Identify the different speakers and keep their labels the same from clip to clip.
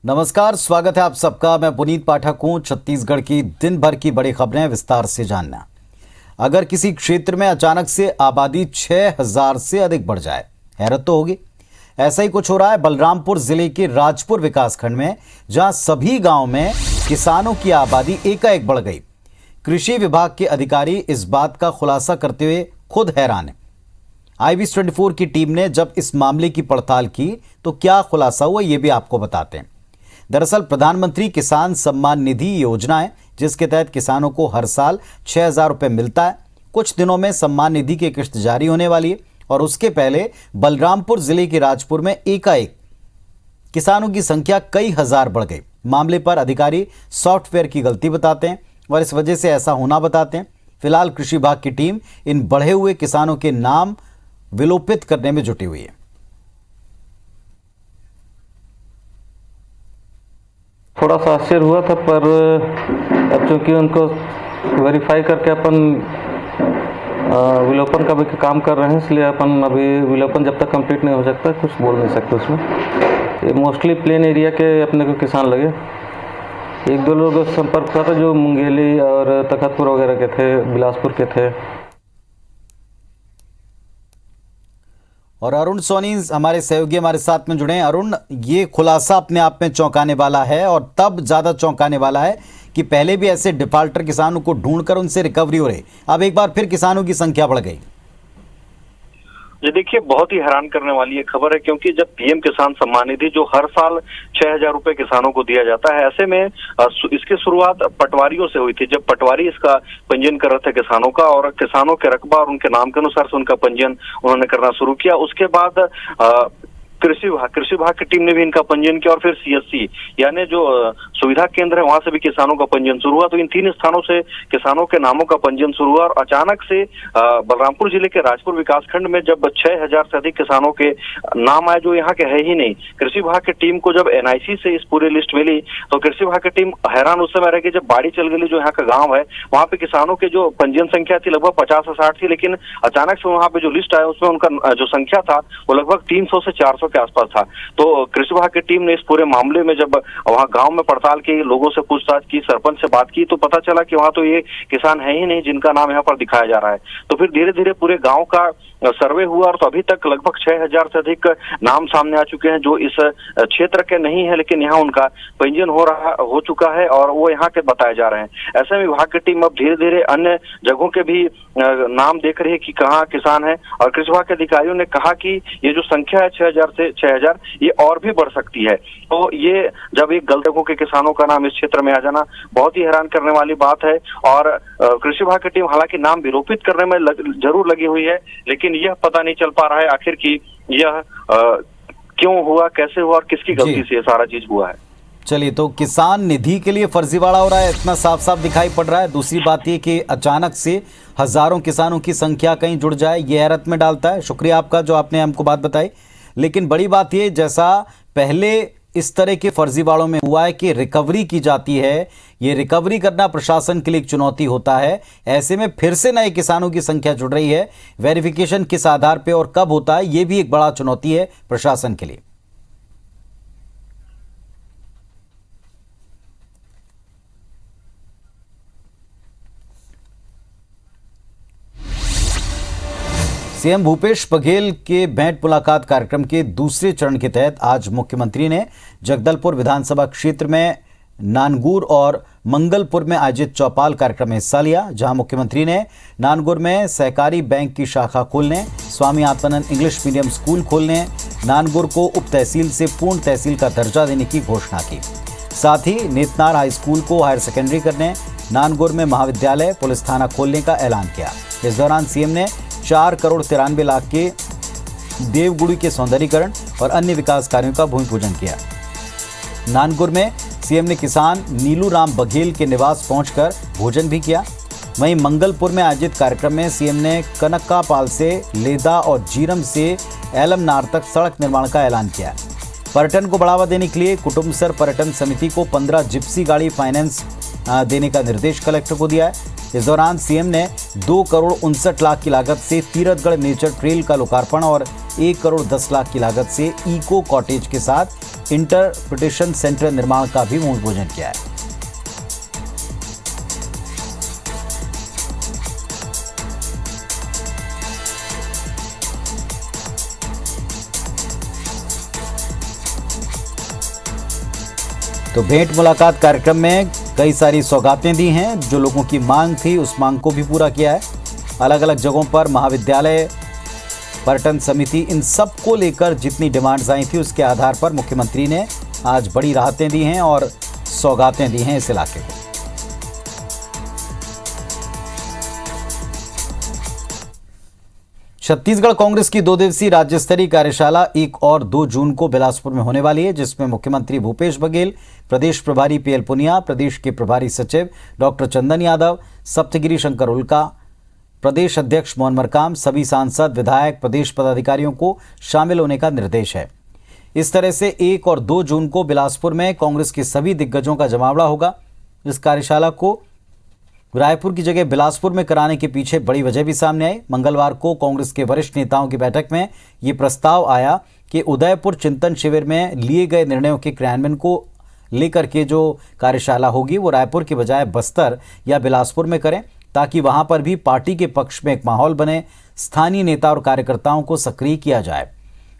Speaker 1: नमस्कार, स्वागत है आप सबका। मैं पुनीत पाठक हूं। छत्तीसगढ़ की दिन भर की बड़ी खबरें विस्तार से जानना। अगर किसी क्षेत्र में अचानक से आबादी 6000 से अधिक बढ़ जाए, हैरत तो होगी। ऐसा ही कुछ हो रहा है बलरामपुर जिले के राजपुर विकासखंड में, जहां सभी गांव में किसानों की आबादी एकाएक बढ़ गई। कृषि विभाग के अधिकारी इस बात का खुलासा करते हुए खुद हैरान है। IBS 24 की टीम ने जब इस मामले की पड़ताल की तो क्या खुलासा हुआ, ये भी आपको बताते हैं। दरअसल प्रधानमंत्री किसान सम्मान निधि योजना है, जिसके तहत किसानों को हर साल 6000 रुपये मिलता है। कुछ दिनों में सम्मान निधि की किश्त जारी होने वाली है और उसके पहले बलरामपुर जिले के राजपुर में एकाएक किसानों की संख्या कई हजार बढ़ गई। मामले पर अधिकारी सॉफ्टवेयर की गलती बताते हैं और इस वजह से ऐसा होना बताते हैं। फिलहाल कृषि विभाग की टीम इन बढ़े हुए किसानों के नाम विलोपित करने में जुटी हुई है।
Speaker 2: थोड़ा सा आश्चर्य हुआ था, पर अब चूंकि उनको वेरीफाई करके अपन विलोपन का भी काम कर रहे हैं, इसलिए अपन अभी विलोपन जब तक कंप्लीट नहीं हो सकता कुछ बोल नहीं सकते उसमें। ये मोस्टली प्लेन एरिया के अपने को किसान लगे। एक दो लोग संपर्क हुआ था जो मुंगेली और तखतपुर वगैरह के थे, बिलासपुर के थे।
Speaker 1: और अरुण सोनी हमारे सहयोगी हमारे साथ में जुड़े हैं। अरुण, ये खुलासा अपने आप में चौंकाने वाला है और तब ज्यादा चौंकाने वाला है कि पहले भी ऐसे डिफाल्टर किसानों को ढूंढकर उनसे रिकवरी हो रही, अब एक बार फिर किसानों की संख्या बढ़ गई।
Speaker 3: ये देखिए, बहुत ही हैरान करने वाली ये खबर है, क्योंकि जब PM किसान सम्मान निधि जो हर साल 6000 रुपए किसानों को दिया जाता है, ऐसे में इसकी शुरुआत पटवारियों से हुई थी। जब पटवारी इसका पंजीयन कर रहे थे किसानों का, और किसानों के रकबा और उनके नाम के अनुसार से उनका पंजीयन उन्होंने करना शुरू किया। उसके बाद कृषि विभाग की टीम ने भी इनका पंजीयन किया और फिर CSC यानी जो सुविधा केंद्र है वहां से भी किसानों का पंजीयन शुरू हुआ। तो इन 3 स्थानों से किसानों के नामों का पंजीयन शुरू हुआ और अचानक से बलरामपुर जिले के राजपुर विकासखंड में जब 6000 से अधिक किसानों के नाम आए जो यहाँ के है ही नहीं। कृषि विभाग की टीम को जब NIC से इस पूरी लिस्ट मिली तो कृषि विभाग की टीम हैरान उस समय रह गई। जब बाड़ी चल गई, जो यहाँ का गाँव है, वहाँ पे किसानों के जो पंजीयन संख्या थी लगभग 50 से 60 थी, लेकिन अचानक से वहाँ पे जो लिस्ट आया उसमें उनका जो संख्या था वो लगभग 300 से 400 के आसपास था। तो कृषि विभाग की टीम ने इस पूरे मामले में जब वहां गांव में पड़ताल की, लोगों से पूछताछ की, सरपंच से बात की, तो पता चला कि वहां तो ये किसान है ही नहीं जिनका नाम यहाँ पर दिखाया जा रहा है। तो फिर धीरे धीरे पूरे गांव का सर्वे हुआ और तो अभी तक लगभग 6000 से अधिक नाम सामने आ चुके हैं जो इस क्षेत्र के नहीं है, लेकिन यहाँ उनका पंजीयन हो चुका है और वो यहाँ के बताए जा रहे हैं। ऐसे में विभाग की टीम अब धीरे धीरे अन्य जगहों के भी नाम देख रही है कि कहाँ किसान है, और कृषि विभाग के अधिकारियों ने कहा कि ये जो संख्या है 6000 से 6000 ये और भी बढ़ सकती है। तो ये जब एक गलत जगहों के किसानों का नाम इस क्षेत्र में आ जाना बहुत ही हैरान करने वाली बात है। और कृषि विभाग की टीम हालांकि नाम विलोपित करने में जरूर लगी हुई है, लेकिन यह पता नहीं चल पा रहा है आखिर कि यह क्यों हुआ, कैसे हुआ और किसकी गलती से ये सारा चीज हुआ है।
Speaker 1: चलिए, तो किसान निधि के लिए फर्जीवाड़ा हो रहा है, इतना साफ साफ दिखाई पड़ रहा है। दूसरी बात ये कि अचानक से हजारों किसानों की संख्या कहीं जुड़ जाए, ये हैरत में डालता है। शुक्रिया आपका जो आपने हमको बात बताई। लेकिन बड़ी बात ये, जैसा पहले इस तरह के फर्जीवाड़ों में हुआ है कि रिकवरी की जाती है, ये रिकवरी करना प्रशासन के लिए एक चुनौती होता है। ऐसे में फिर से नए किसानों की संख्या जुड़ रही है। वेरिफिकेशन किस आधार पे और कब होता है, ये भी एक बड़ा चुनौती है प्रशासन के लिए। CM भूपेश बघेल के भेंट मुलाकात कार्यक्रम के दूसरे चरण के तहत आज मुख्यमंत्री ने जगदलपुर विधानसभा क्षेत्र में नानगुर और मंगलपुर में आयोजित चौपाल कार्यक्रम में हिस्सा लिया, जहां मुख्यमंत्री ने नानगुर में सहकारी बैंक की शाखा खोलने, Swami Atmanand English medium school खोलने, नानगुर को उप तहसील से पूर्ण तहसील का दर्जा देने की घोषणा की। साथ ही नेतनार हाई स्कूल को हायर सेकेंडरी करने, नानगुर में महाविद्यालय, पुलिस थाना खोलने का ऐलान किया। इस दौरान CM ने 4 करोड़ 93 लाख के देवगुड़ी के सौंदर्यीकरण और अन्य विकास कार्यों का भूमि पूजन किया। नानगुर में CM ने किसान नीलू राम बघेल के निवास पहुंचकर भोजन भी किया। वहीं मंगलपुर में आयोजित कार्यक्रम में CM ने कनक्कापाल से लेदा और जीरम से एलमनार तक सड़क निर्माण का ऐलान किया। पर्यटन को बढ़ावा देने के लिए कुटुंबसर पर्यटन समिति को 15 जिप्सी गाड़ी फाइनेंस देने का निर्देश कलेक्टर को दिया है। इस दौरान CM ने 2 करोड़ 59 लाख की लागत से तीरथगढ़ नेचर ट्रेल का लोकार्पण और 1 करोड़ 10 लाख की लागत से इको कॉटेज के साथ इंटरप्रिटेशन सेंटर निर्माण का भी भूमि पूजन किया है। तो भेंट मुलाकात कार्यक्रम में कई सारी सौगातें दी हैं। जो लोगों की मांग थी उस मांग को भी पूरा किया है। अलग अलग जगहों पर महाविद्यालय, पर्यटन समिति, इन सब को लेकर जितनी डिमांड्स आई थी उसके आधार पर मुख्यमंत्री ने आज बड़ी राहतें दी हैं और सौगातें दी हैं इस इलाके को। छत्तीसगढ़ कांग्रेस की 2 दिवसीय राज्य स्तरीय कार्यशाला 1 और 2 जून को बिलासपुर में होने वाली है, जिसमें मुख्यमंत्री भूपेश बघेल, प्रदेश प्रभारी पीएल पुनिया, प्रदेश के प्रभारी सचिव डॉक्टर चंदन यादव, सप्तगिरी शंकर उल्का, प्रदेश अध्यक्ष मोहन मरकाम, सभी सांसद, विधायक, प्रदेश पदाधिकारियों को शामिल होने का निर्देश है। इस तरह से 1 और 2 जून को बिलासपुर में कांग्रेस के सभी दिग्गजों का जमावड़ा होगा। इस कार्यशाला को रायपुर की जगह बिलासपुर में कराने के पीछे बड़ी वजह भी सामने आई। मंगलवार को कांग्रेस के वरिष्ठ नेताओं की बैठक में ये प्रस्ताव आया कि उदयपुर चिंतन शिविर में लिए गए निर्णयों के क्रियान्वयन को लेकर के जो कार्यशाला होगी वो रायपुर के बजाय बस्तर या बिलासपुर में करें, ताकि वहां पर भी पार्टी के पक्ष में एक माहौल बने, स्थानीय नेता और कार्यकर्ताओं को सक्रिय किया जाए।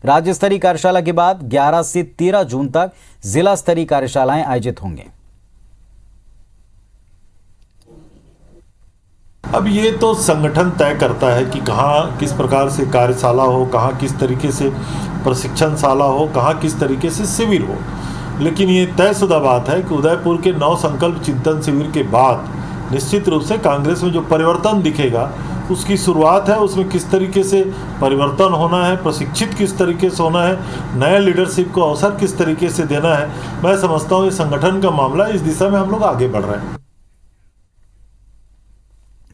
Speaker 1: राज्य स्तरीय कार्यशाला के बाद 11 से 13 जून तक जिला स्तरीय कार्यशालाएं आयोजित होंगी।
Speaker 4: अब ये तो संगठन तय करता है कि कहाँ किस प्रकार से कार्यशाला हो, कहाँ किस तरीके से प्रशिक्षणशाला हो, कहाँ किस तरीके से शिविर हो। लेकिन ये तयशुदा बात है कि उदयपुर के 9 संकल्प चिंतन शिविर के बाद निश्चित रूप से कांग्रेस में जो परिवर्तन दिखेगा उसकी शुरुआत है। उसमें किस तरीके से परिवर्तन होना है, प्रशिक्षित किस तरीके से होना है, नए लीडरशिप को अवसर किस तरीके से देना है, मैं समझता हूँ ये संगठन का मामला, इस दिशा में हम लोग आगे बढ़ रहे हैं।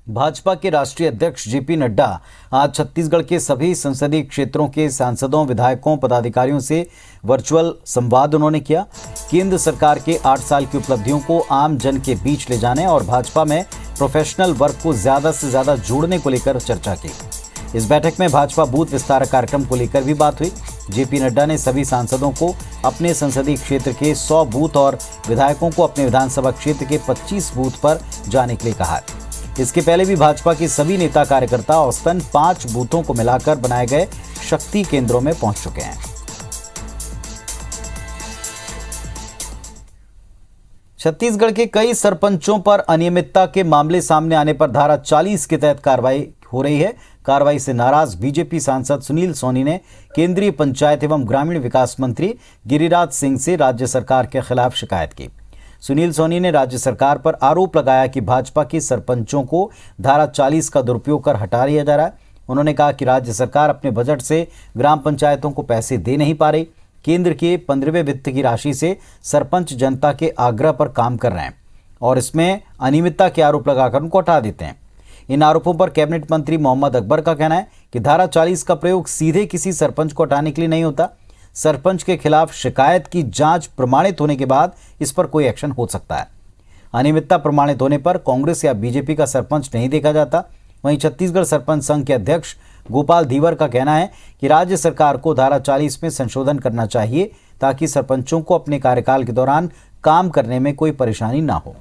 Speaker 1: भाजपा के राष्ट्रीय अध्यक्ष जेपी नड्डा आज छत्तीसगढ़ के सभी संसदीय क्षेत्रों के सांसदों, विधायकों, पदाधिकारियों से वर्चुअल संवाद उन्होंने किया। केंद्र सरकार के 8 साल की उपलब्धियों को आम जन के बीच ले जाने और भाजपा में प्रोफेशनल वर्क को ज्यादा से ज्यादा जोड़ने को लेकर चर्चा की। इस बैठक में भाजपा बूथ विस्तार कार्यक्रम को लेकर भी बात हुई। जेपी नड्डा ने सभी सांसदों को अपने संसदीय क्षेत्र के 100 बूथ और विधायकों को अपने विधानसभा क्षेत्र के 25 बूथ पर जाने के लिए कहा। इसके पहले भी भाजपा के सभी नेता कार्यकर्ता औसतन 5 बूथों को मिलाकर बनाए गए शक्ति केंद्रों में पहुंच चुके हैं। छत्तीसगढ़ के कई सरपंचों पर अनियमितता के मामले सामने आने पर धारा 40 के तहत कार्रवाई हो रही है। कार्रवाई से नाराज बीजेपी सांसद सुनील सोनी ने केंद्रीय पंचायत एवं ग्रामीण विकास मंत्री गिरिराज सिंह से राज्य सरकार के खिलाफ शिकायत की। सुनील सोनी ने राज्य सरकार पर आरोप लगाया कि भाजपा के सरपंचों को धारा 40 का दुरुपयोग कर हटा दिया जा रहा है। उन्होंने कहा कि राज्य सरकार अपने बजट से ग्राम पंचायतों को पैसे दे नहीं पा रही। केंद्र के 15वें वित्त की राशि से सरपंच जनता के आग्रह पर काम कर रहे हैं और इसमें अनियमितता के आरोप लगाकर उनको हटा देते हैं। इन आरोपों पर कैबिनेट मंत्री मोहम्मद अकबर का कहना है कि धारा 40 का प्रयोग सीधे किसी सरपंच को हटाने के लिए नहीं होता। सरपंच के खिलाफ शिकायत की जांच प्रमाणित होने के बाद इस पर कोई एक्शन हो सकता है। अनियमितता प्रमाणित होने पर कांग्रेस या बीजेपी का सरपंच नहीं देखा जाता। वहीं छत्तीसगढ़ सरपंच संघ के अध्यक्ष गोपाल धीवर का कहना है कि राज्य सरकार को धारा 40 में संशोधन करना चाहिए ताकि सरपंचों को अपने कार्यकाल के दौरान काम करने में कोई परेशानी ना हो।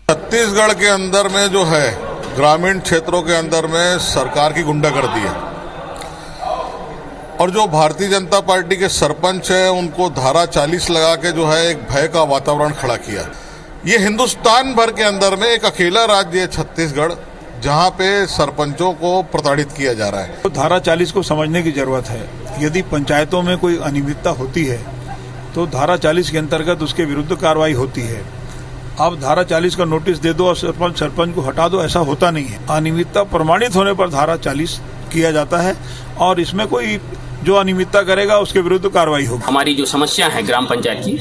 Speaker 5: छत्तीसगढ़ के अंदर में जो है ग्रामीण क्षेत्रों के अंदर में सरकार की गुंडागर्दी है और जो भारतीय जनता पार्टी के सरपंच है उनको धारा 40 लगा के जो है एक भय का वातावरण खड़ा किया। ये हिंदुस्तान भर के अंदर में एक अकेला राज्य है छत्तीसगढ़ जहां पे सरपंचों को प्रताड़ित किया जा रहा है।
Speaker 6: तो धारा 40 को समझने की जरूरत है। यदि पंचायतों में कोई अनियमितता होती है तो धारा 40 के अंतर्गत उसके विरुद्ध कार्रवाई होती है। अब धारा 40 का नोटिस दे दो और सरपंच को हटा दो, ऐसा होता नहीं है। अनियमितता प्रमाणित होने पर धारा 40 किया जाता है और इसमें कोई जो अनियमितता करेगा उसके विरुद्ध कार्रवाई होगी।
Speaker 7: हमारी जो समस्या है ग्राम पंचायत की,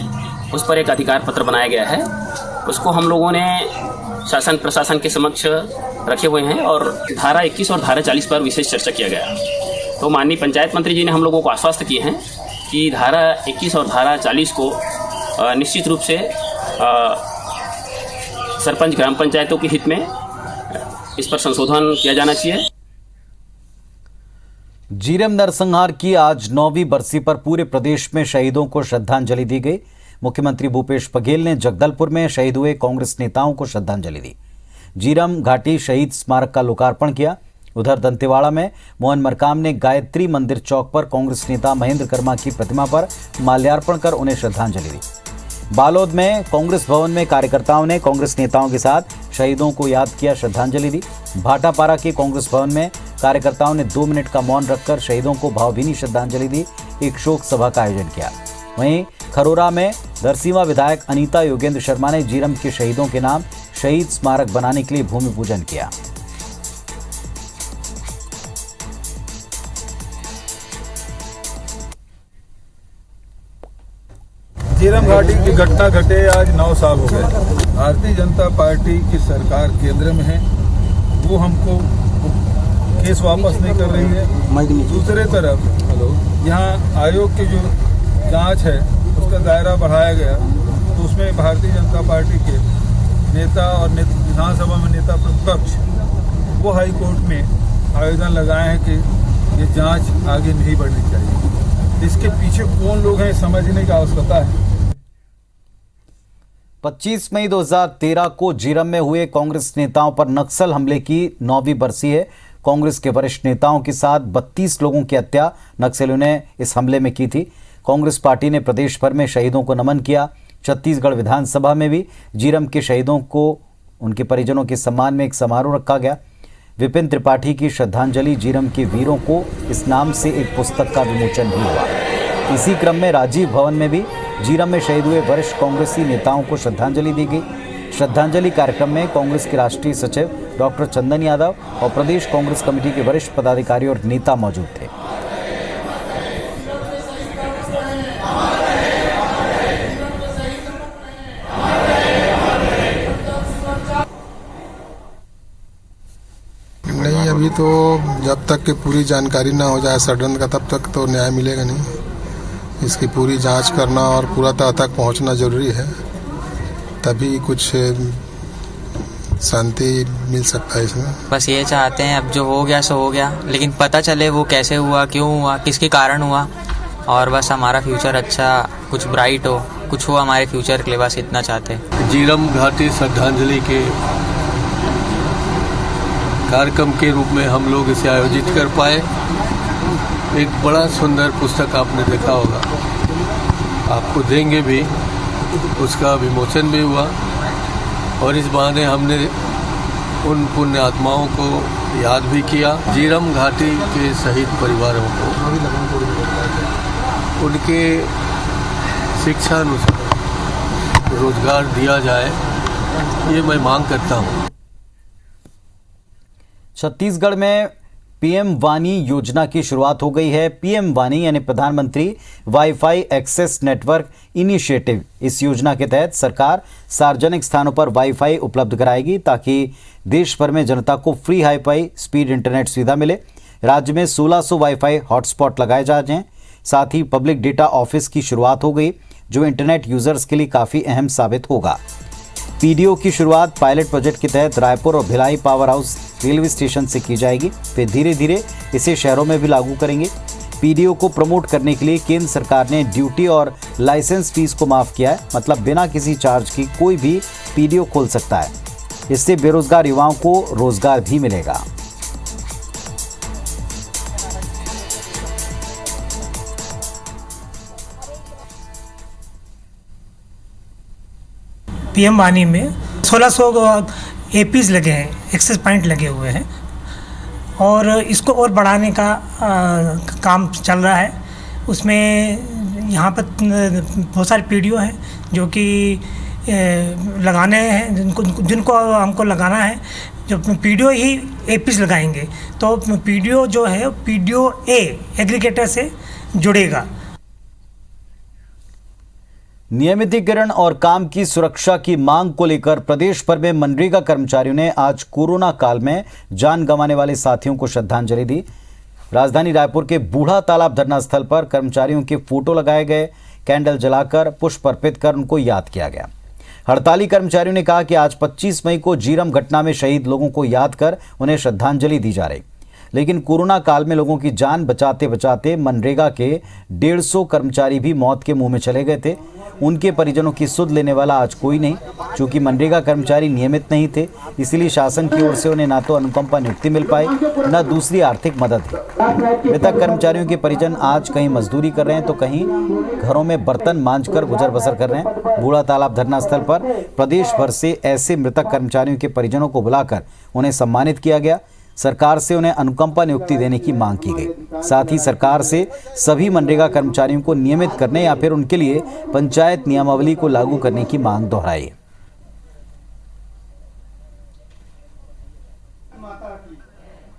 Speaker 7: उस पर एक अधिकार पत्र बनाया गया है। उसको हम लोगों ने शासन प्रशासन के समक्ष रखे हुए हैं और धारा 21 और धारा 40 पर विशेष चर्चा किया गया। तो माननीय पंचायत मंत्री जी ने हम लोगों को आश्वस्त किए हैं कि धारा 21 और धारा 40 को निश्चित रूप से सरपंच ग्राम पंचायतों के हित में इस पर संशोधन किया जाना चाहिए।
Speaker 1: जीरम नरसंहार की आज 9वीं बरसी पर पूरे प्रदेश में शहीदों को श्रद्धांजलि दी गई। मुख्यमंत्री भूपेश बघेल ने जगदलपुर में शहीद हुए कांग्रेस नेताओं को श्रद्धांजलि दी। जीरम घाटी शहीद स्मारक का लोकार्पण किया। उधर दंतेवाड़ा में मोहन मरकाम ने गायत्री मंदिर चौक पर कांग्रेस नेता महेंद्र कर्मा की प्रतिमा पर माल्यार्पण कर उन्हें श्रद्धांजलि दी। बालोद में कांग्रेस भवन में कार्यकर्ताओं ने कांग्रेस नेताओं के साथ शहीदों को याद किया, श्रद्धांजलि दी। भाटापारा के कांग्रेस भवन में कार्यकर्ताओं ने 2 मिनट का मौन रखकर शहीदों को भावभीनी श्रद्धांजलि दी। एक शोक सभा का आयोजन किया। वहीं खरोरा में दरसीवा विधायक अनीता योगेंद्र शर्मा ने जीरम के शहीदों के नाम शहीद स्मारक बनाने के लिए भूमि पूजन किया।
Speaker 6: जीरम घाटी की घटना घटे आज 9 साल हो गए। भारतीय जनता पार्टी की सरकार केंद्र में है, वो हमको केस वापस नहीं कर रही है। दूसरे तरफ यहाँ आयोग की जो जांच है उसका दायरा बढ़ाया गया, तो उसमें भारतीय जनता पार्टी के नेता और विधानसभा में नेता प्रतिपक्ष वो हाई कोर्ट में आवेदन लगाए हैं कि ये जांच आगे नहीं बढ़नी चाहिए। इसके पीछे कौन लोग हैं समझने की आवश्यकता है।
Speaker 1: 25 मई 2013 को जीरम में हुए कांग्रेस नेताओं पर नक्सल हमले की 9वीं बरसी है। कांग्रेस के वरिष्ठ नेताओं के साथ 32 लोगों की हत्या नक्सलियों ने इस हमले में की थी। कांग्रेस पार्टी ने प्रदेश भर में शहीदों को नमन किया। छत्तीसगढ़ विधानसभा में भी जीरम के शहीदों को उनके परिजनों के सम्मान में एक समारोह रखा गया। विपिन त्रिपाठी की श्रद्धांजलि जीरम के वीरों को इस नाम से एक पुस्तक का विमोचन भी हुआ। इसी क्रम में राजीव भवन में भी जीरम में शहीद हुए वरिष्ठ कांग्रेसी नेताओं को श्रद्धांजलि दी गई। श्रद्धांजलि कार्यक्रम में कांग्रेस के राष्ट्रीय सचिव डॉक्टर चंदन यादव और प्रदेश कांग्रेस कमेटी के वरिष्ठ पदाधिकारी और नेता मौजूद थे।
Speaker 8: नहीं, अभी तो जब तक कि पूरी जानकारी ना हो जाए सडन का, तब तक तो न्याय मिलेगा नहीं। इसकी पूरी जांच करना और पूरा तह तक पहुंचना जरूरी है, तभी कुछ शांति मिल सकता है इसमें।
Speaker 9: बस ये चाहते हैं अब जो हो गया सो हो गया, लेकिन पता चले वो कैसे हुआ, क्यों हुआ, किसके कारण हुआ, और बस हमारा फ्यूचर अच्छा कुछ ब्राइट हो, कुछ हो हमारे फ्यूचर के लिए, बस इतना चाहते हैं।
Speaker 10: जीरम घाटी श्रद्धांजलि के कार्यक्रम के रूप में हम लोग इसे आयोजित कर पाए। एक बड़ा सुंदर पुस्तक आपने देखा होगा, आपको देंगे भी, उसका विमोचन भी हुआ और इस बहाने हमने उन पुण्य आत्माओं को याद भी किया। जीरम घाटी के शहीद परिवारों को उनके शिक्षा अनुसार रोजगार दिया जाए, ये मैं मांग करता हूँ।
Speaker 1: छत्तीसगढ़ में पीएम वानी योजना की शुरुआत हो गई है। पीएम वानी यानी प्रधानमंत्री वाईफाई एक्सेस नेटवर्क इनिशिएटिव। इस योजना के तहत सरकार सार्वजनिक स्थानों पर वाईफाई उपलब्ध कराएगी ताकि देश भर में जनता को फ्री हाई स्पीड इंटरनेट सुविधा मिले। राज्य में 1600 वाईफाई हॉटस्पॉट लगाए जा रहे हैं। साथ ही पब्लिक डेटा ऑफिस की शुरुआत हो गई, जो इंटरनेट यूजर्स के लिए काफ़ी अहम साबित होगा। पीडीओ की शुरुआत पायलट प्रोजेक्ट के तहत रायपुर और Bhilai power house railway station से की जाएगी। फिर धीरे धीरे इसे शहरों में भी लागू करेंगे। पीडीओ को प्रमोट करने के लिए केंद्र सरकार ने ड्यूटी और लाइसेंस फीस को माफ किया है, मतलब बिना किसी चार्ज की कोई भी पीडीओ खोल सकता है। इससे बेरोजगार युवाओं को रोजगार भी मिलेगा।
Speaker 11: पीएम वानी में 1600 एपीज लगे हैं, एक्सेस पॉइंट लगे हुए हैं और इसको और बढ़ाने का काम चल रहा है। उसमें यहाँ पर बहुत सारे पीडीओ हैं जो कि लगाने हैं, जिनको हमको लगाना है। जो पीडीओ ही एपीज लगाएंगे तो पीडीओ जो है पीडीओ एग्रीगेटर से जुड़ेगा।
Speaker 1: नियमितीकरण और काम की सुरक्षा की मांग को लेकर प्रदेश भर में मनरेगा कर्मचारियों ने आज कोरोना काल में जान गंवाने वाले साथियों को श्रद्धांजलि दी। राजधानी रायपुर के बूढ़ा तालाब धरना स्थल पर कर्मचारियों के फोटो लगाए गए, कैंडल जलाकर पुष्प अर्पित कर उनको याद किया गया। हड़ताली कर्मचारियों ने कहा कि आज 25 मई को जीरम घटना में शहीद लोगों को याद कर उन्हें श्रद्धांजलि दी जा रही। लेकिन कोरोना काल में लोगों की जान बचाते बचाते मनरेगा के 150 कर्मचारी भी मौत के मुंह में चले गए थे। उनके परिजनों की सुध लेने वाला आज कोई नहीं। चूंकि मनरेगा कर्मचारी नियमित नहीं थे, इसलिए शासन की ओर से उन्हें ना तो अनुकंपा नियुक्ति मिल पाई, न दूसरी आर्थिक मदद ही। मृतक कर्मचारियों के परिजन आज कहीं मजदूरी कर रहे हैं तो कहीं घरों में बर्तन मांझकर गुजर बसर कर रहे हैं। बूढ़ा तालाब धरना स्थल पर प्रदेश भर से ऐसे मृतक कर्मचारियों के परिजनों को बुलाकर उन्हें सम्मानित किया गया। सरकार से उन्हें अनुकंपा नियुक्ति देने की मांग की गई। साथ ही सरकार से सभी मनरेगा कर्मचारियों को नियमित करने या फिर उनके लिए पंचायत नियमावली को लागू करने की मांग दोहराई।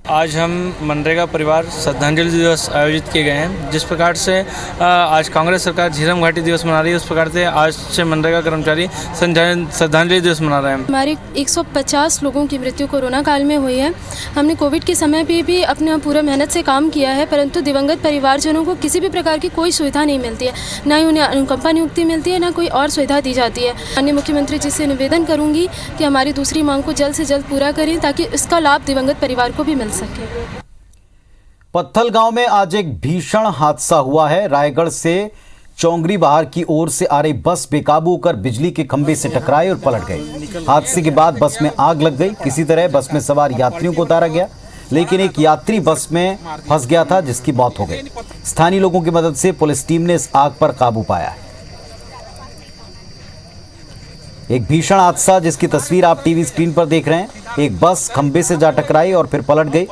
Speaker 12: आज हम मनरेगा परिवार श्रद्धांजलि दिवस आयोजित किए गए हैं। जिस प्रकार से आज कांग्रेस सरकार झीरम घाटी दिवस मना रही है, उस प्रकार से आज से मनरेगा कर्मचारी श्रद्धांजलि दिवस मना रहे हैं।
Speaker 13: हमारे 150 लोगों की मृत्यु कोरोना काल में हुई है। हमने कोविड के समय पे भी अपना पूरा मेहनत से काम किया है, परंतु दिवंगत परिवारजनों को किसी भी प्रकार की कोई सुविधा नहीं मिलती है, ना ही उन्हें अनुकंपा नियुक्ति मिलती है, ना कोई और सुविधा दी जाती है। माननीय मुख्यमंत्री जी से निवेदन करूँगी कि हमारी दूसरी मांग को जल्द से जल्द पूरा करें ताकि इसका लाभ दिवंगत परिवार को भी मिल सके।
Speaker 1: पत्थल गांव में आज एक भीषण हादसा हुआ है। रायगढ़ से चौंगरी बाहर की ओर से आ रही बस बेकाबू होकर बिजली के खंभे से टकराई और पलट गई। हादसे के बाद बस में आग लग गई। किसी तरह बस में सवार यात्रियों को उतारा गया, लेकिन एक यात्री बस में फंस गया था जिसकी मौत हो गई। स्थानीय लोगों की मदद से पुलिस टीम ने इस आग पर काबू पाया है। एक भीषण हादसा जिसकी तस्वीर आप टीवी स्क्रीन पर देख रहे हैं। एक बस खंभे से जा टकराई और फिर पलट गई।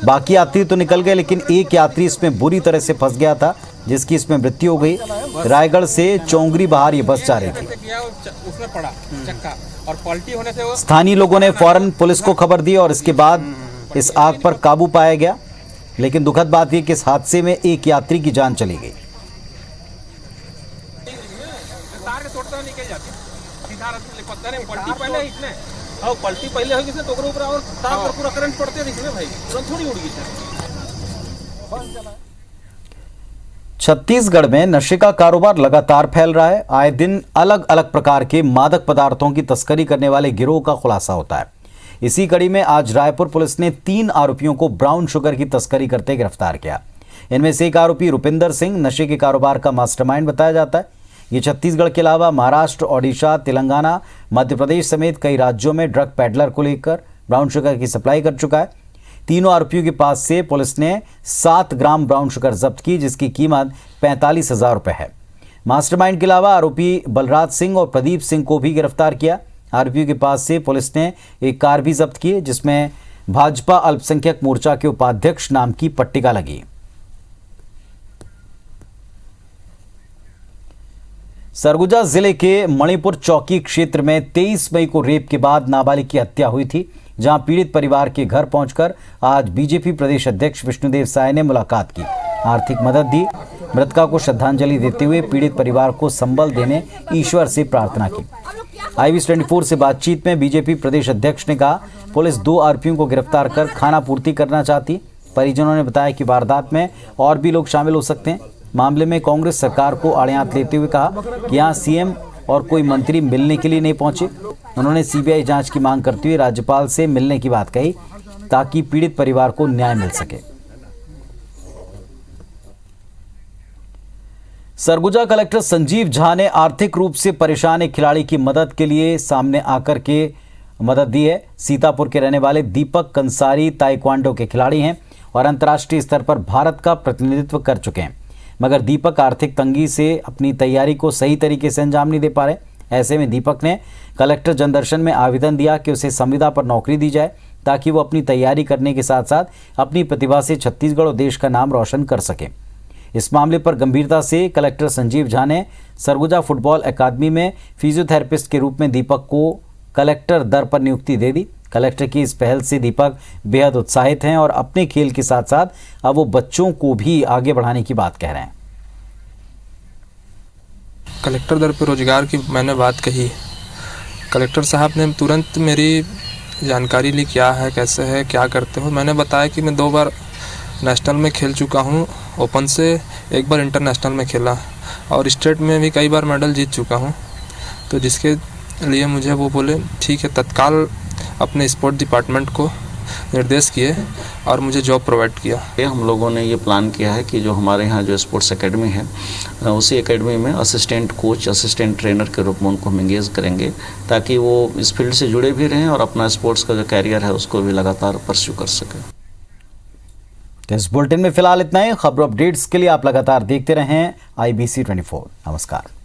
Speaker 1: बाकी यात्री तो निकल गए, लेकिन एक यात्री इसमें बुरी तरह से फंस गया था जिसकी इसमें मृत्यु हो गई। रायगढ़ से चौंगरी बाहर ये बस जा रही थी। स्थानीय लोगों ने फौरन पुलिस को खबर दी और इसके बाद इस आग पर काबू पाया गया। लेकिन दुखद बात यह कि इस हादसे में एक यात्री की जान चली गई।
Speaker 12: पलटी पहले होगी तो ऊपर और तार पर पूरा करंट पड़ते दिखे भाई, तुरंत थोड़ी उड़ गई।
Speaker 1: छत्तीसगढ़ में नशे का कारोबार लगातार फैल रहा है। आए दिन अलग अलग प्रकार के मादक पदार्थों की तस्करी करने वाले गिरोह का खुलासा होता है। इसी कड़ी में आज रायपुर पुलिस ने 3 आरोपियों को ब्राउन शुगर की तस्करी करते गिरफ्तार किया। इनमें से एक आरोपी रुपिंदर सिंह नशे के कारोबार का मास्टरमाइंड बताया जाता है। ये छत्तीसगढ़ के अलावा महाराष्ट्र, ओडिशा, तेलंगाना, मध्य प्रदेश समेत कई राज्यों में ड्रग पैडलर को लेकर ब्राउन शुगर की सप्लाई कर चुका है। तीनों आरोपियों के पास से पुलिस ने 7 ग्राम ब्राउन शुगर जब्त की, जिसकी कीमत 45,000 रुपये है। मास्टरमाइंड के अलावा आरोपी बलराज सिंह और प्रदीप सिंह को भी गिरफ्तार किया। आरोपियों के पास से पुलिस ने एक कार भी जब्त की, जिसमें भाजपा अल्पसंख्यक मोर्चा के उपाध्यक्ष नाम की पट्टिका लगी। सरगुजा जिले के मणिपुर चौकी क्षेत्र में 23 मई को रेप के बाद नाबालिग की हत्या हुई थी, जहां पीड़ित परिवार के घर पहुंचकर आज बीजेपी प्रदेश अध्यक्ष विष्णुदेव साय ने मुलाकात की, आर्थिक मदद दी। मृतका को श्रद्धांजलि देते हुए पीड़ित परिवार को संबल देने ईश्वर से प्रार्थना की। IBS24 से बातचीत में बीजेपी प्रदेश अध्यक्ष ने कहा, पुलिस 2 आरोपियों को गिरफ्तार कर खाना पूर्ति करना चाहती। परिजनों ने बताया कि वारदात में और भी लोग शामिल हो सकते हैं। मामले में कांग्रेस सरकार को आड़े हाथ लेते हुए कहा कि यहाँ सीएम और कोई मंत्री मिलने के लिए नहीं पहुंचे। उन्होंने सीबीआई जांच की मांग करते हुए राज्यपाल से मिलने की बात कही ताकि पीड़ित परिवार को न्याय मिल सके। सरगुजा कलेक्टर संजीव झा ने आर्थिक रूप से परेशान एक खिलाड़ी की मदद के लिए सामने आकर के मदद दी है। सीतापुर के रहने वाले दीपक कंसारी ताइक्वांडो के खिलाड़ी हैं और अंतर्राष्ट्रीय स्तर पर भारत का प्रतिनिधित्व कर चुके हैं, मगर दीपक आर्थिक तंगी से अपनी तैयारी को सही तरीके से अंजाम नहीं दे पा रहे। ऐसे में दीपक ने कलेक्टर जनदर्शन में आवेदन दिया कि उसे संविदा पर नौकरी दी जाए ताकि वो अपनी तैयारी करने के साथ साथ अपनी प्रतिभा से छत्तीसगढ़ और देश का नाम रोशन कर सके। इस मामले पर गंभीरता से कलेक्टर संजीव झा ने सरगुजा फुटबॉल अकादमी में फिजियोथेरेपिस्ट के रूप में दीपक को कलेक्टर दर पर नियुक्ति दे दी। कलेक्टर की इस पहल से दीपक बेहद उत्साहित हैं और अपने खेल के साथ साथ अब वो बच्चों को भी आगे बढ़ाने की बात कह रहे हैं।
Speaker 14: कलेक्टर दर पर रोजगार की मैंने बात कही। कलेक्टर साहब ने तुरंत मेरी जानकारी ली, क्या है, कैसे है, क्या करते हो। मैंने बताया कि मैं 2 बार नेशनल में खेल चुका हूँ, ओपन से 1 बार इंटरनेशनल में खेला और स्टेट में भी कई बार मेडल जीत चुका हूँ। तो जिसके लिए मुझे वो बोले ठीक है, तत्काल अपने स्पोर्ट डिपार्टमेंट को निर्देश किए और मुझे जॉब प्रोवाइड किया।
Speaker 15: हम लोगों ने ये प्लान किया है कि जो हमारे यहाँ जो स्पोर्ट्स एकेडमी है उसी एकेडमी में असिस्टेंट कोच, असिस्टेंट ट्रेनर के रूप में उनको हम एंगेज करेंगे, ताकि वो इस फील्ड से जुड़े भी रहें और अपना स्पोर्ट्स का जो कैरियर है उसको भी लगातार परस्यू कर सकें।
Speaker 1: इस बुलेटिन में फिलहाल इतना ही। खबरों अपडेट्स के लिए आप लगातार देखते रहें IBC 24। नमस्कार।